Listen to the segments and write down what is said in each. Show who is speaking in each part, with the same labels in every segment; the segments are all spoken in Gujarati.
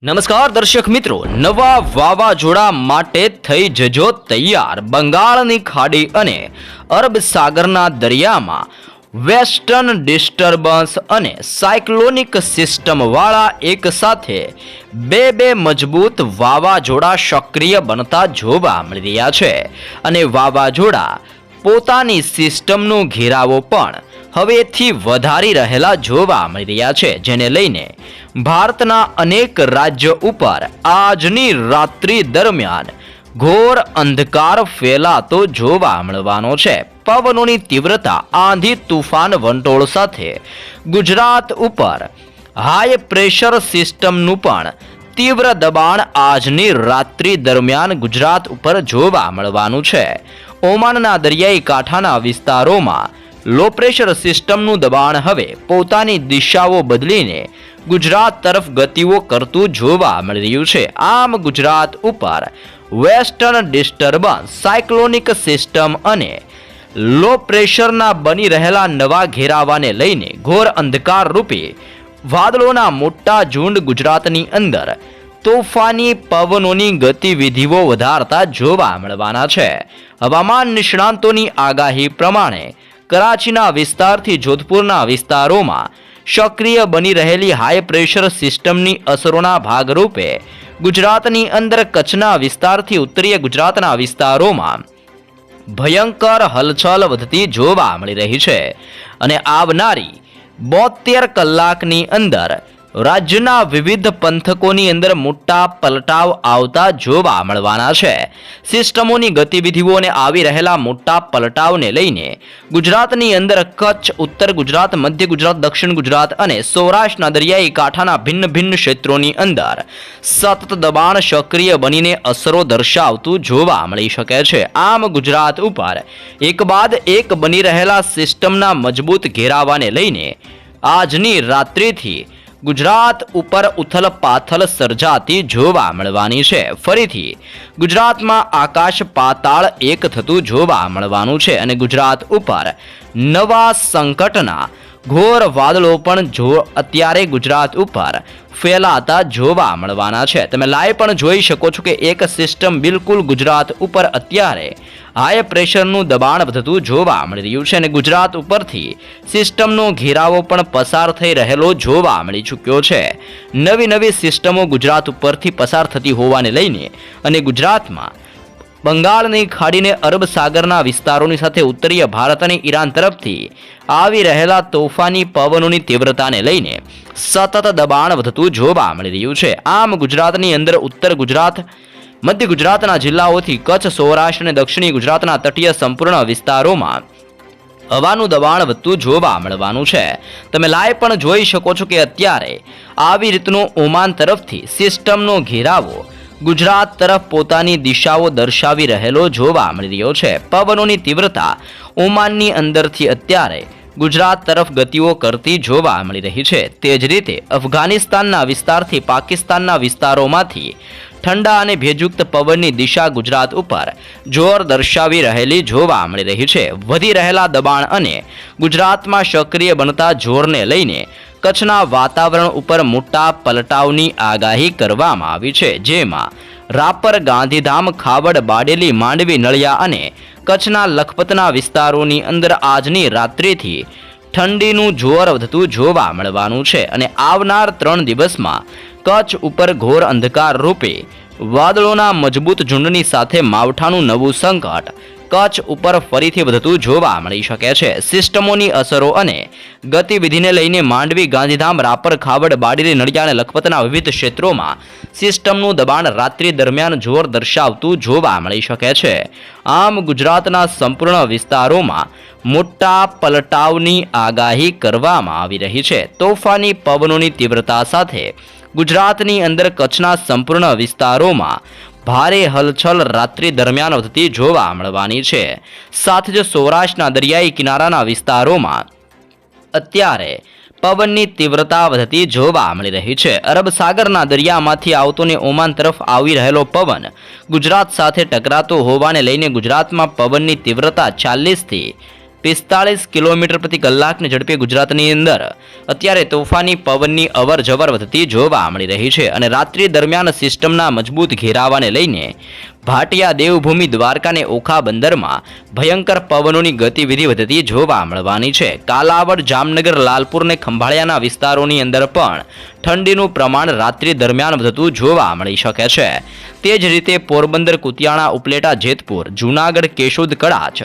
Speaker 1: નમસ્કાર દર્શક મિત્રો, નવા વાવાઝોડા માટે થઈ જજો તૈયાર. બંગાળની ખાડી અને અરબ સાગરના દરિયામાં વેસ્ટર્ન ડિસ્ટર્બન્સ અને સાયક્લોનિક સિસ્ટમવાળા એક સાથે બે મજબૂત વાવાઝોડા સક્રિય બનતા જોવા મળી રહ્યા છે અને વાવાઝોડા પોતાની સિસ્ટમનો ઘેરાવો પણ હવેથી વધારી રહેલા જોવા મળી રહ્યા છે, જેને લઈને ભારતના અનેક રાજ્યો ઉપર આજની રાત્રિ દરમિયાન ઘોર અંધકાર ફેલાતો જોવા મળવાનો છે. પવનોની તીવ્રતા, આંધી, તુફાન, વંટોળ સાથે ગુજરાત ઉપર હાઈ પ્રેશર સિસ્ટમનું પણ તીવ્ર દબાણ આજની રાત્રિ દરમિયાન ગુજરાત ઉપર જોવા મળવાનું છે. ઓમાનના દરિયાઈ કાંઠાના વિસ્તારોમાં લો પ્રેશર સિસ્ટમનું દબાણ હવે પોતાની દિશાઓ બદલીને ગુજરાત તરફ ગતિઓ કરતું જોવા મળી રહ્યું છે. આમ ગુજરાત ઉપર વેસ્ટર્ન ડિસ્ટર્બન્સ, સાયક્લોનિક સિસ્ટમ અને લો પ્રેશરના બની રહેલા નવા ઘેરાવાને લઈને ઘોર અંધકાર રૂપે વાદળોના મોટા ઝુંડ ગુજરાતની અંદર તોફાની પવનોની ગતિવિધિઓ વધારતા જોવા મળવાના છે. હવામાન નિષ્ણાંતોની આગાહી પ્રમાણે કરાચીના વિસ્તારથી જોધપુરના વિસ્તારોમાં સક્રિય બની રહેલી હાઈ પ્રેશર સિસ્ટમની અસરોના ભાગરૂપે ગુજરાતની અંદર કચ્છના વિસ્તારથી ઉત્તરીય ગુજરાતના વિસ્તારોમાં ભયંકર હલચલ વધતી જોવા મળી રહી છે અને આવનારી 72 કલાકની અંદર રાજ્યના વિવિધ પંથકોની અંદર મોટા પલટાવ આવતા જોવા મળવાના છે. સિસ્ટમોની ગતિવિધિઓ અને આવી રહેલા મોટા પલટાવને લઈને ગુજરાતની અંદર કચ્છ, ઉત્તર ગુજરાત, મધ્ય ગુજરાત, દક્ષિણ ગુજરાત અને સૌરાષ્ટ્રના દરિયાઈ કાંઠાના ભિન્ન ક્ષેત્રોની અંદર સતત દબાણ સક્રિય બનીને અસરો દર્શાવતું જોવા મળી શકે છે. આમ ગુજરાત ઉપર એક બાદ એક બની રહેલા સિસ્ટમના મજબૂત ઘેરાવાને લઈને આજની રાત્રિથી ગુજરાત ઉપર ઉથલ પાથલ સર્જાતી જોવા મળવાની છે. ફરીથી ગુજરાતમાં આકાશ પાતાળ એક થતું જોવા મળવાનું છે અને ગુજરાત ઉપર નવા સંકટના ઘોર વાદળો પણ અત્યારે ગુજરાત ઉપર ફેલાતા જોવા મળવાના છે. તમે લાઈવ પણ જોઈ શકો છો કે એક સિસ્ટમ બિલકુલ ગુજરાત ઉપર અત્યારે હાઈ પ્રેશરનું દબાણ વધતું જોવા મળી રહ્યું છે અને ગુજરાત ઉપરથી સિસ્ટમનો ઘેરાવો પણ પસાર થઈ રહેલો જોવા મળી ચૂક્યો છે. નવી સિસ્ટમો ગુજરાત ઉપરથી પસાર થતી હોવાને લઈને અને ગુજરાતમાં બંગાળની ખાડીને અરબ સાગરના વિસ્તારોની સાથે ઉત્તરીય ભારત અને ઈરાન તરફથી આવી રહેલા તોફાની પવનોની તીવ્રતાને લઈને સતત દબાણ વધતું જોવા મળી રહ્યું છે. આમ ગુજરાતની અંદર ઉત્તર ગુજરાત, મધ્ય ગુજરાતના જિલ્લાઓથી કચ્છ, સૌરાષ્ટ્ર અને દક્ષિણી ગુજરાતના તટીય સંપૂર્ણ વિસ્તારોમાં હવાનું દબાણ વધતું જોવા મળવાનું છે. તમે લાઈવ પણ જોઈ શકો છો કે અત્યારે આવી રીતનો ઓમાન તરફથી સિસ્ટમનો ઘેરાવો ગુજરાત તરફ પોતાની દિશાઓ દર્શાવી રહેલો જોવા મળી રહ્યો છે. પવનોની તીવ્રતા ઓમાનની અંદરથી અત્યારે ગુજરાત તરફ ગતિઓ કરતી જોવા મળી રહી છે. તે જ રીતે અફઘાનિસ્તાનના વિસ્તારથી પાકિસ્તાનના વિસ્તારોમાંથી ઠંડા અને ભેજયુક્ત પવનની દિશા ગુજરાત ઉપર જોર દર્શાવી રહેલી જોવા મળી રહી છે. વધી રહેલા દબાણ અને ગુજરાતમાં સક્રિય બનતા જોરને લઈને કચ્છના વાતાવરણ ઉપર મોટા પલટાવની આગાહી કરવામાં આવી છે, જેમાં રાપર, ગાંધીધામ, ખાવડ, બારડોલી, માંડવી, નળિયા અને કચ્છના લખપતના વિસ્તારોની અંદર આજની રાત્રિથી ઠંડીનું જોર વધતું જોવા મળવાનું છે અને આવનાર 3 દિવસમાં કચ્છ ઉપર ઘોર અંધકાર રૂપે વાદળોના મજબૂત ઝુંડની સાથે માવઠાનું નવું સંકટ કચ્છ ઉપર ફરીથી વધતું જોવા મળી શકે છે. સિસ્ટમોની અસરો અને ગતિવિધિને લઈને માંડવી, ગાંધીધામ, રાપર, ખાવડ, બારડોલી, નળિયા અને લખપતના વિવિધ ક્ષેત્રોમાં સિસ્ટમનું દબાણ રાત્રિ દરમિયાન જોર દર્શાવતું જોવા મળી શકે છે. આમ ગુજરાતના સંપૂર્ણ વિસ્તારોમાં મોટા પલટાવની આગાહી કરવામાં આવી રહી છે. તોફાની પવનોની તીવ્રતા સાથે ગુજરાતની અંદર કચ્છના સંપૂર્ણ વિસ્તારોમાં ભારે હલચલ રાત્રિ દરમિયાન વધતી જોવા મળવાની છે. સાથે જ સૌરાષ્ટ્રના દરિયાઈ કિનારાના વિસ્તારોમાં અત્યારે પવનની તીવ્રતા વધતી જોવા મળી રહી છે. અરબ સાગરના દરિયામાંથી આવતો ને ઓમાન તરફ આવી રહેલો પવન ગુજરાત સાથે ટકરાતો હોવાને લઈને ગુજરાતમાં પવનની તીવ્રતા 40 થી 45 કિલોમીટર પ્રતિ કલાકની ઝડપે ગુજરાતની અંદર અત્યારે તોફાની પવનની અવર જવર વધતી જોવા મળી રહી છે અને રાત્રિ દરમિયાન સિસ્ટમના મજબૂત ઘેરાવાને લઈને ભાટિયા દેવભૂમિ દ્વારકા અને ઓખા બંદરમાં ભયંકર પવનોની ગતિવિધિ વધતી જોવા મળવાની છે. કાલાવડ, જામનગર, લાલપુર અને ખંભાળિયાના વિસ્તારોની અંદર પણ ઠંડીનું પ્રમાણ રાત્રિ દરમિયાન વધતું જોવા મળી શકે છે. તે જ રીતે પોરબંદર, કુતિયાણા, ઉપલેટા, જેતપુર, જૂનાગઢ, કેશોદ, કડાચ,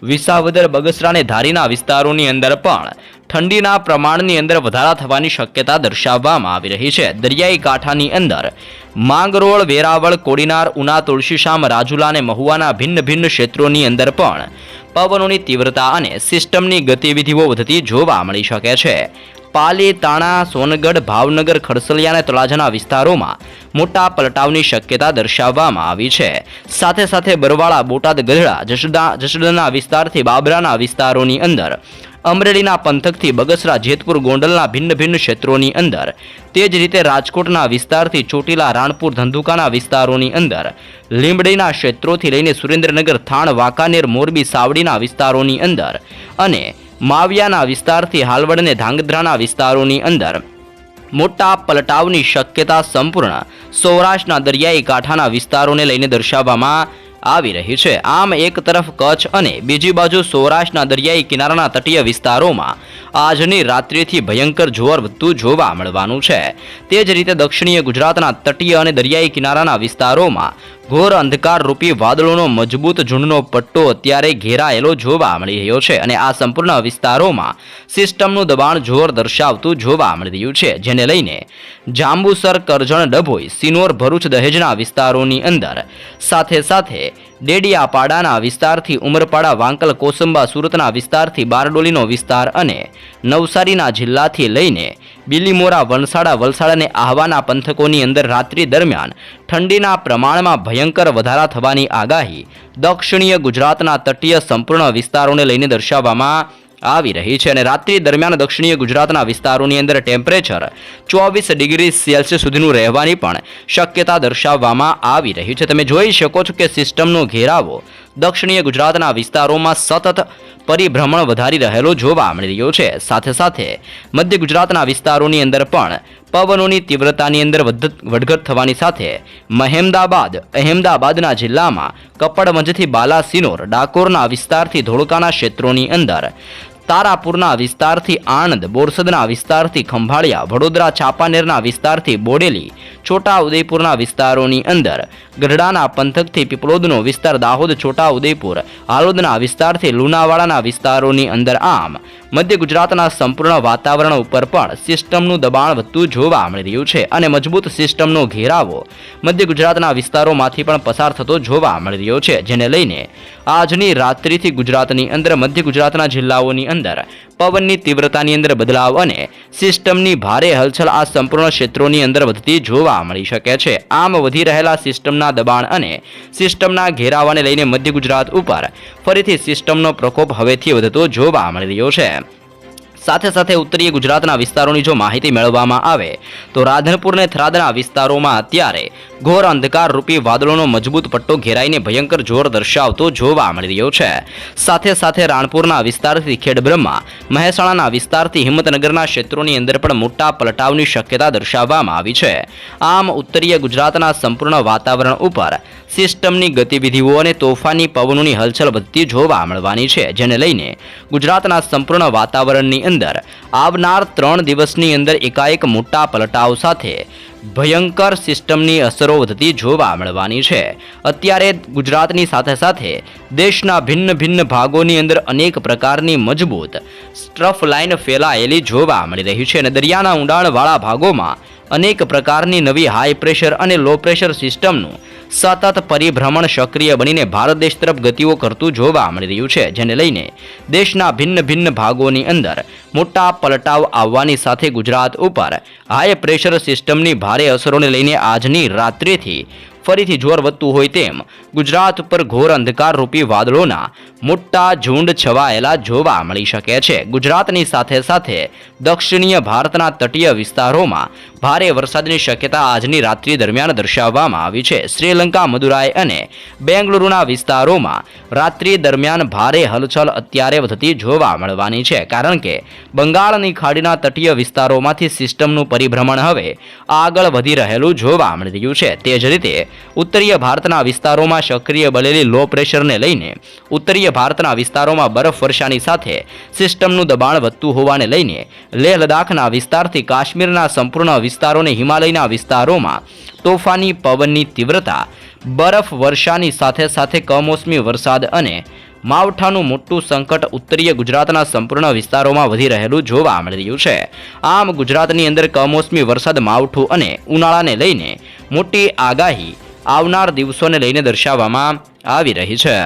Speaker 1: વિસાવદર, બગસરા અને ધારીના વિસ્તારોની અંદર પણ ઠંડીના પ્રમાણની અંદર વધારા થવાની શક્યતા દર્શાવવામાં આવી રહી છે. દરિયાઈ કાંઠાની અંદર માંગરોળ, વેરાવળ, કોડીનાર, ઉના, તુલસીશામ, રાજુલા અને મહુવાના ભિન્ન ભિન્ન ક્ષેત્રોની અંદર પણ પવનોની તીવ્રતા અને સિસ્ટમની ગતિવિધિઓ વધતી જોવા મળી શકે છે. પાલી, તાણા, સોનગઢ, ભાવનગર, ખડસલિયા અને તળાજાના વિસ્તારોમાં મોટા પલટાવની શક્યતા દર્શાવવામાં આવી છે. સાથે સાથે બરવાળા, બોટાદ, ગઢડા, જસદણના વિસ્તારથી બાબરાના વિસ્તારોની અંદર, અમરેલીના પંથકથી બગસરા, જેતપુર, ગોંડલના ભિન્ન ભિન્ન ક્ષેત્રોની અંદર, તે જ રીતે રાજકોટના વિસ્તારથી ચોટીલા, રાણપુર, ધંધુકાના વિસ્તારોની અંદર, લીંબડીના ક્ષેત્રોથી લઈને સુરેન્દ્રનગર, થાણ, વાંકાનેર, મોરબી, સાવડીના વિસ્તારોની અંદર અને માવિયાના વિસ્તારથી હાલવડ અને ધાંગધ્રાના વિસ્તારોની અંદર મોટા પલટાવની શક્યતા સંપૂર્ણ સૌરાષ્ટ્રના દરિયાઈ કાંઠાના વિસ્તારોને લઈને દર્શાવવામાં આવી રહી છે. આમ એક તરફ કચ્છ અને બીજી બાજુ સૌરાષ્ટ્રના દરિયાઈ કિનારાના તટીય વિસ્તારોમાં આજની રાત્રિથી ભયંકર જોર વધતું જોવા મળવાનું છે. તે જ રીતે દક્ષિણીય ગુજરાતના તટીય અને દરિયાઈ કિનારાના વિસ્તારોમાં ઘોર અંધકાર રૂપી વાદળોનો મજબૂત ઝુંડનો પટ્ટો અત્યારે ઘેરાયેલો જોવા મળી રહ્યો છે અને આ સંપૂર્ણ વિસ્તારોમાં સિસ્ટમનું દબાણ જોર દર્શાવતું જોવા મળી રહ્યું છે, જેને લઈને જાંબુસર, કરજણ, ડભોઈ, સિનોર, ભરૂચ, દહેજના વિસ્તારોની અંદર સાથે સાથે ડેડિયાપાડાના વિસ્તારથી ઉમરપાડા, વાંકલ, કોસંબા, સુરતના વિસ્તારથી બારડોલીનો વિસ્તાર અને નવસારીના જિલ્લાથી લઈને બિલીમોરા, વલસાડા, વલસાડ અને આહવાના પંથકોની અંદર રાત્રિ દરમિયાન ઠંડીના પ્રમાણમાં ભયંકર વધારા થવાની આગાહી દક્ષિણીય ગુજરાતના તટીય સંપૂર્ણ વિસ્તારોને લઈને દર્શાવવામાં આવી રહી છે અને રાત્રિ દરમિયાન દક્ષિણીય ગુજરાતના વિસ્તારોની અંદર ટેમ્પરેચર 24 ડિગ્રી સેલ્સિયસ સુધીનું રહેવાની પણ શક્યતા દર્શાવવામાં આવી રહી છે. તમે જોઈ શકો છો કે સિસ્ટમનો ઘેરાવો દક્ષિણીય ગુજરાતના વિસ્તારોમાં સતત પરિભ્રમણ વધારી રહેલો જોવા મળી રહ્યો છે. સાથે સાથે મધ્ય ગુજરાતના વિસ્તારોની અંદર પણ પવનોની તીવ્રતાની અંદર વધઘટ થવાની સાથે અહેમદાબાદના જિલ્લામાં કપડવંજથી બાલાસિનોર, ડાકોરના વિસ્તારથી ધોળકાના ક્ષેત્રોની અંદર, તારાપુરના વિસ્તારથી આણંદ, બોરસદના વિસ્તારથી ખંભાળિયા, વડોદરા, ચાંપાનેરના વિસ્તારથી બોડેલી, છોટા ઉદેપુરના વિસ્તારોની અંદર, ગઢડાના પંથકથી પીપલોદનો વિસ્તાર, દાહોદ, છોટા ઉદેપુર, હાલોદના વિસ્તારથી લુણાવાડાના વિસ્તારોની અંદર, આમ મધ્ય ગુજરાતના સંપૂર્ણ વાતાવરણ ઉપર પણ સિસ્ટમનું દબાણ વધતું જોવા મળી રહ્યું છે અને મજબૂત સિસ્ટમનો ઘેરાવો મધ્ય ગુજરાતના વિસ્તારોમાંથી પણ પસાર થતો જોવા મળી રહ્યો છે, જેને લઈને આજની રાત્રિથી ગુજરાતની અંદર મધ્ય ગુજરાતના જિલ્લાઓની અંદર પવનની તીવ્રતાની અંદર બદલાવ અને સિસ્ટમની ભારે હલચલ આ સંપૂર્ણ ક્ષેત્રોની અંદર વધતી જોવા મળી શકે છે. આમ વધી રહેલા સિસ્ટમના દબાણ અને સિસ્ટમના ઘેરાવાને લઈને મધ્ય ગુજરાત ઉપર ફરીથી સિસ્ટમનો પ્રકોપ હવેથી વધતો જોવા મળી રહ્યો છે. સાથે સાથે ઉત્તરીય ગુજરાતના વિસ્તારોની જો માહિતી મેળવવામાં આવે તો રાધનપુર અને થરાદના વિસ્તારોમાં અત્યારે ઘોર અંધકાર રૂપી વાદળોનો મજબૂત પટ્ટો ઘેરાઈને ભયંકર જોર દર્શાવતો જોવા મળી રહ્યો છે. સાથે સાથે રાણપુરના વિસ્તારથી ખેડબ્રહ્મા, મહેસાણાના વિસ્તારથી હિંમતનગરના ક્ષેત્રોની અંદર પણ મોટા પલટાવની શક્યતા દર્શાવવામાં આવી છે. આમ ઉત્તરીય ગુજરાતના સંપૂર્ણ વાતાવરણ ઉપર સિસ્ટમની ગતિવિધિઓ અને તોફાની પવનોની હલચલ વધતી જોવા મળવાની છે, જેને લઈને ગુજરાતના સંપૂર્ણ વાતાવરણની અંદર આવનાર 3 દિવસની અંદર એકાએક મોટા પલટાવ સાથે ભયંકર સિસ્ટમની અસરો વધતી જોવા મળવાની છે. અત્યારે ગુજરાતની સાથે સાથે દેશના ભિન્ન ભિન્ન ભાગોની અંદર અનેક પ્રકારની મજબૂત સ્ટ્રફ લાઇન ફેલાયેલી જોવા મળી રહી છે અને દરિયાના ઊંડાણવાળા ભાગોમાં અનેક પ્રકારની નવી હાઈ પ્રેશર અને લો પ્રેશર સિસ્ટમનું સતત પરિભ્રમણ સક્રિય બનીને ભારત દેશ તરફ ગતિઓ કરતું જોવા મળી રહ્યું છે, જેને લઈને દેશના ભિન્ન ભિન્ન ભાગોની અંદર મોટા પલટાવ આવવાની સાથે ગુજરાત ઉપર હાઈ પ્રેશર સિસ્ટમની ભારે અસરોને લઈને આજની રાત્રિથી ફરીથી જોર વધતું હોય તેમ ગુજરાત ઉપર ઘોર અંધકારરૂપી વાદળોના મોટા ઝુંડ છવાયેલા જોવા મળી શકે છે. ગુજરાતની સાથે સાથે દક્ષિણીય ભારતના તટીય વિસ્તારોમાં ભારે વરસાદની શક્યતા આજની રાત્રિ દરમિયાન દર્શાવવામાં આવી છે. શ્રીલંકા, મદુરાઈ અને બેંગલુરુના વિસ્તારોમાં રાત્રિ દરમિયાન ભારે હલચલ અત્યારે વધતી જોવા મળવાની છે, કારણ કે બંગાળની ખાડીના તટીય વિસ્તારોમાંથી સિસ્ટમનું પરિભ્રમણ હવે આગળ વધી રહેલું જોવા મળી રહ્યું છે. તે જ રીતે ઉત્તરીય ભારતના વિસ્તારોમાં સક્રિય બનેલી લો પ્રેશરને લઈને ઉત્તરીય ભારતના વિસ્તારોમાં બરફ વર્ષાની સાથે સિસ્ટમનું દબાણ વધતું હોવાને લઈને લેહ લદ્દાખના વિસ્તારથી કાશ્મીરના સંપૂર્ણ વિસ્તારોને હિમાલયના વિસ્તારોમાં તોફાની પવનની તીવ્રતા, બરફ વર્ષાની સાથે સાથે કમોસમી વરસાદ અને માવઠાનું મોટું સંકટ ઉત્તરીય ગુજરાતના સંપૂર્ણ વિસ્તારોમાં વધી રહેલું જોવા મળી રહ્યું છે. આમ ગુજરાતની અંદર કમોસમી વરસાદ, માવઠું અને ઉનાળાને લઈને મોટી આગાહી આવનાર દિવસોને લઈને દર્શાવવામાં આવી રહી છે.